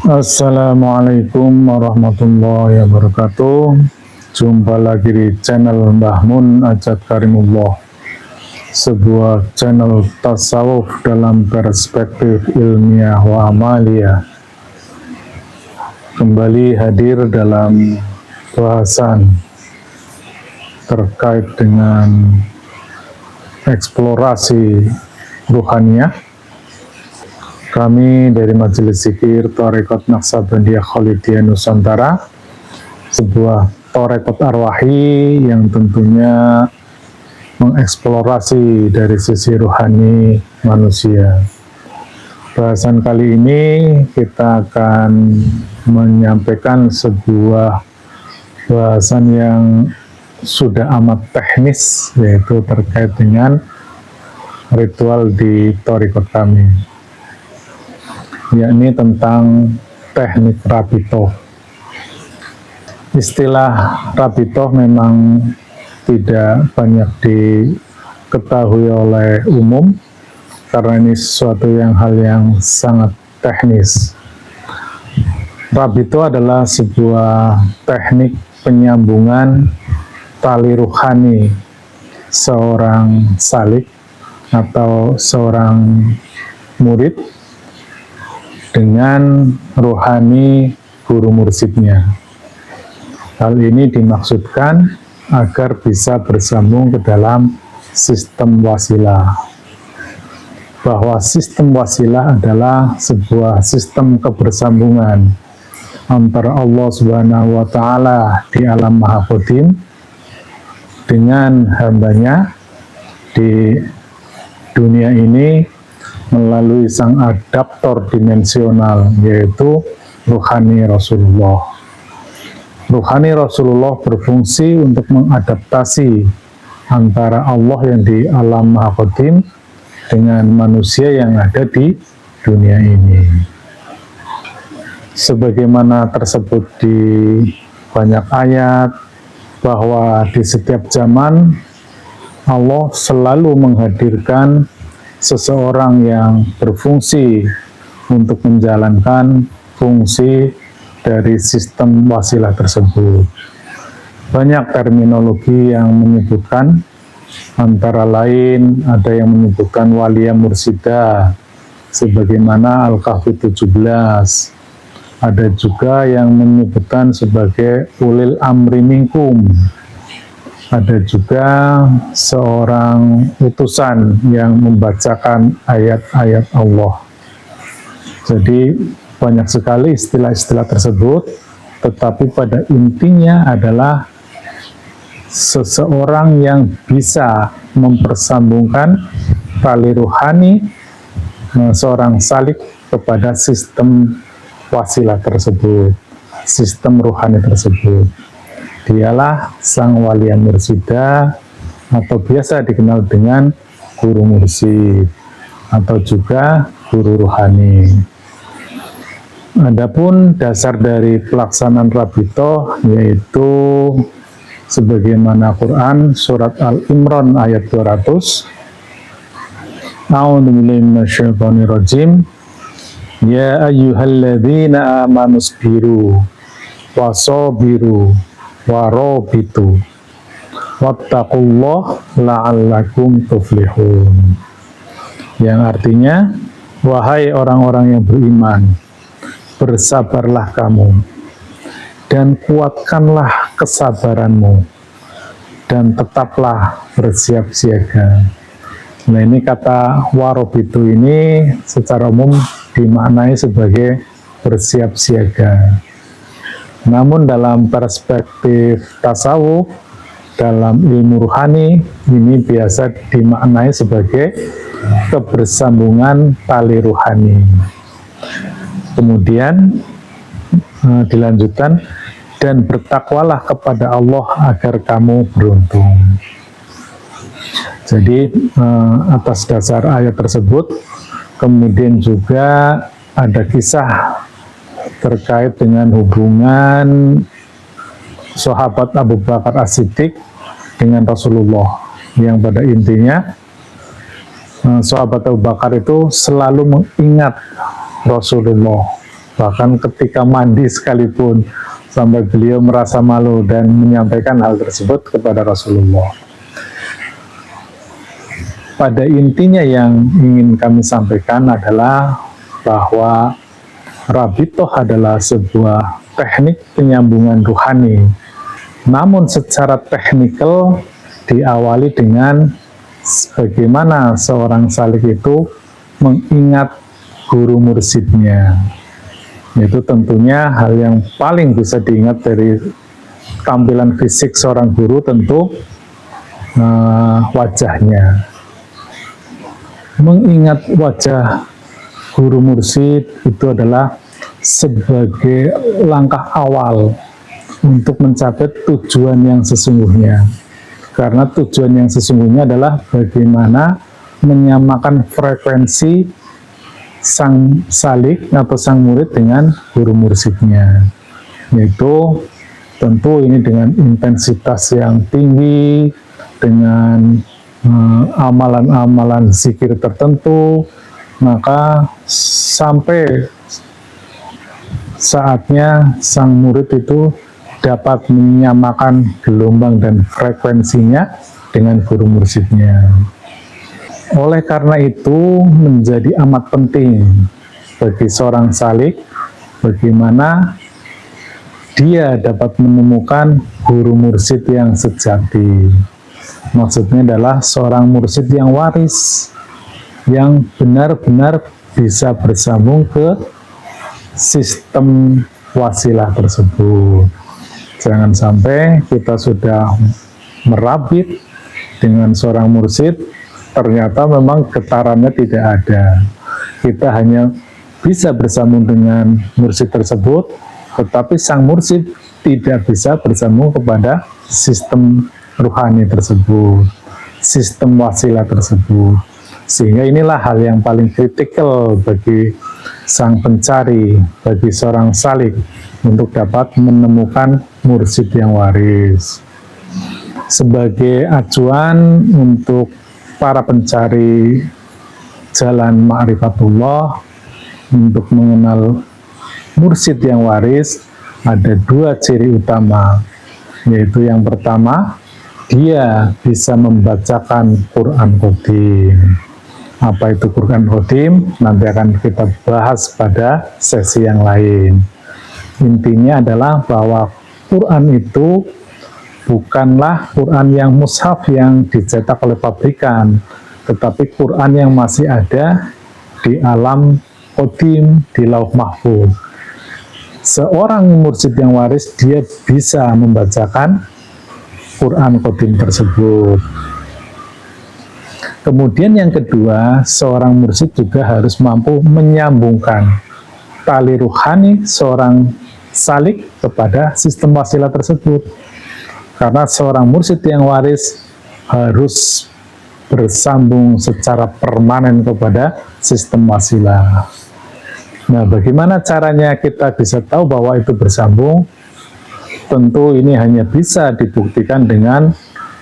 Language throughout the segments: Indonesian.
Assalamualaikum warahmatullahi wabarakatuh. Jumpa lagi di channel Mbah Mun Ajat Karimullah, sebuah channel tasawuf dalam perspektif ilmiah wa amalia. Kembali hadir dalam bahasan terkait dengan eksplorasi ruhaniyah. Kami dari Majelis Zikir Thariqat Naqsabandiyah Khalidiyah Nusantara, sebuah thariqat arwahi yang tentunya mengeksplorasi dari sisi ruhani manusia. Bahasan kali ini kita akan menyampaikan sebuah bahasan yang sudah amat teknis, yaitu terkait dengan ritual di thariqat kami, yakni tentang teknik rabitoh. Istilah rabitoh memang tidak banyak diketahui oleh umum, karena ini sesuatu hal yang sangat teknis. Rabitoh adalah sebuah teknik penyambungan tali ruhani seorang salik atau seorang murid dengan rohani guru mursyidnya. Hal ini dimaksudkan agar bisa bersambung ke dalam sistem wasilah. Bahwa sistem wasilah adalah sebuah sistem kebersambungan antara Allah Subhanahu wa Ta'ala di alam Maha Qadim dengan hambanya di dunia ini melalui sang adaptor dimensional, yaitu ruhani Rasulullah. Ruhani Rasulullah berfungsi untuk mengadaptasi antara Allah yang di alam Maha Qadim dengan manusia yang ada di dunia ini. Sebagaimana tersebut di banyak ayat, bahwa di setiap zaman Allah selalu menghadirkan seseorang yang berfungsi untuk menjalankan fungsi dari sistem wasilah tersebut. Banyak terminologi yang menyebutkan, antara lain ada yang menyebutkan waliyah mursidah sebagaimana Al-Kahfi 17. Ada juga yang menyebutkan sebagai ulil amri minkum. Ada juga seorang utusan yang membacakan ayat-ayat Allah. Jadi banyak sekali istilah-istilah tersebut, tetapi pada intinya adalah seseorang yang bisa mempersambungkan tali ruhani seorang salik kepada sistem wasilah tersebut, sistem ruhani tersebut. Dialah sang waliya mursyida, atau biasa dikenal dengan guru mursyid atau juga guru ruhani. Adapun dasar dari pelaksanaan rabitoh yaitu sebagaimana Quran surat Al-Imran ayat 200. A'udzubillahi minasyaitonirrajim. Ya ayyuhalladzina amanu sabiru wasabiru warobitu wattaqullah la'allakum tuflihun. Yang artinya, wahai orang-orang yang beriman, bersabarlah kamu dan kuatkanlah kesabaranmu dan tetaplah bersiap siaga. Nah, ini kata warobitu ini secara umum dimaknai sebagai bersiap siaga. Namun dalam perspektif tasawuf, dalam ilmu ruhani, ini biasa dimaknai sebagai kebersambungan tali ruhani. Kemudian dilanjutkan, dan bertakwalah kepada Allah agar kamu beruntung. Jadi atas dasar ayat tersebut, kemudian juga ada kisah terkait dengan hubungan sahabat Abu Bakar As-Siddiq dengan Rasulullah, yang pada intinya sahabat Abu Bakar itu selalu mengingat Rasulullah, Bahkan ketika mandi sekalipun, sampai beliau merasa malu dan menyampaikan hal tersebut kepada Rasulullah. Pada intinya yang ingin kami sampaikan adalah bahwa Rabitoh adalah sebuah teknik penyambungan ruhani. Namun secara teknikal diawali dengan bagaimana seorang salik itu mengingat guru mursidnya. Itu tentunya hal yang paling bisa diingat dari tampilan fisik seorang guru, tentu wajahnya. Mengingat wajah guru mursid itu adalah sebagai langkah awal untuk mencapai tujuan yang sesungguhnya. Karena tujuan yang sesungguhnya adalah bagaimana menyamakan frekuensi sang salik atau sang murid dengan guru mursidnya. Yaitu tentu ini dengan intensitas yang tinggi, dengan amalan-amalan zikir tertentu, maka sampai saatnya sang murid itu dapat menyamakan gelombang dan frekuensinya dengan guru mursidnya. Oleh karena itu menjadi amat penting bagi seorang salik bagaimana dia dapat menemukan guru mursid yang sejati. Maksudnya adalah seorang mursid yang waris, yang benar-benar bisa bersambung ke sistem wasilah tersebut. Jangan sampai kita sudah merabit dengan seorang mursid, ternyata memang getarannya tidak ada. Kita hanya bisa bersambung dengan mursid tersebut, tetapi sang mursid tidak bisa bersambung kepada sistem ruhani tersebut, sistem wasilah tersebut. Sehingga inilah hal yang paling kritikal bagi sang pencari, bagi seorang salik untuk dapat menemukan mursid yang waris. Sebagai acuan untuk para pencari jalan ma'rifatullah untuk mengenal mursid yang waris, ada dua ciri utama, yaitu yang pertama, dia bisa membacakan Quran Qadim. Apa itu Quran Qadim? Nanti akan kita bahas pada sesi yang lain. Intinya adalah bahwa Quran itu bukanlah Quran yang mushaf yang dicetak oleh pabrikan, tetapi Quran yang masih ada di alam Qadim, di Lauh Mahfuz. Seorang mursyid yang waris, dia bisa membacakan Quran Qadim tersebut. Kemudian yang kedua, seorang mursyid juga harus mampu menyambungkan tali ruhani seorang salik kepada sistem wasilah tersebut. Karena seorang mursyid yang waris harus bersambung secara permanen kepada sistem wasilah. Nah, bagaimana caranya kita bisa tahu bahwa itu bersambung? Tentu ini hanya bisa dibuktikan dengan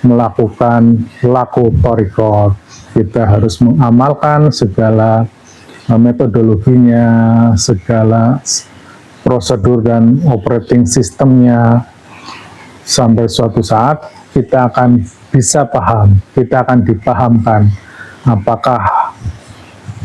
melakukan laku thariqat. Kita harus mengamalkan segala metodologinya, segala prosedur dan operating sistemnya. Sampai suatu saat kita akan bisa paham, kita akan dipahamkan apakah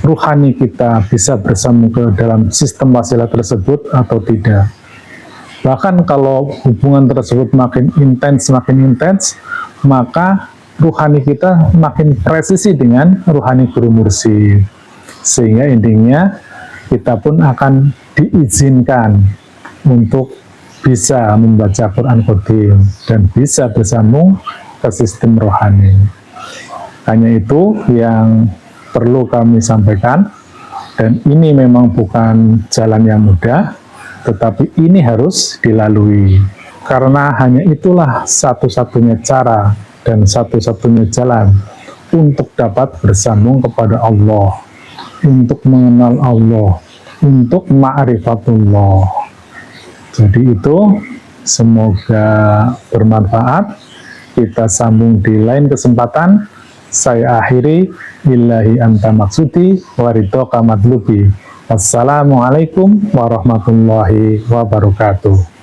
ruhani kita bisa bersambung ke dalam sistem wasilah tersebut atau tidak. Bahkan kalau hubungan tersebut makin intens, maka ruhani kita makin presisi dengan ruhani guru mursyid. Sehingga intinya kita pun akan diizinkan untuk bisa membaca Quran Qadim dan bisa bersambung ke sistem rohani. Hanya itu yang perlu kami sampaikan, dan ini memang bukan jalan yang mudah, tetapi ini harus dilalui, karena hanya itulah satu-satunya cara dan satu-satunya jalan untuk dapat bersambung kepada Allah, untuk mengenal Allah, untuk ma'rifatullah. Jadi itu semoga bermanfaat. Kita sambung di lain kesempatan. Saya akhiri, billahi anta maksudi waridhoka madlubi. Wassalamualaikum warahmatullahi wabarakatuh.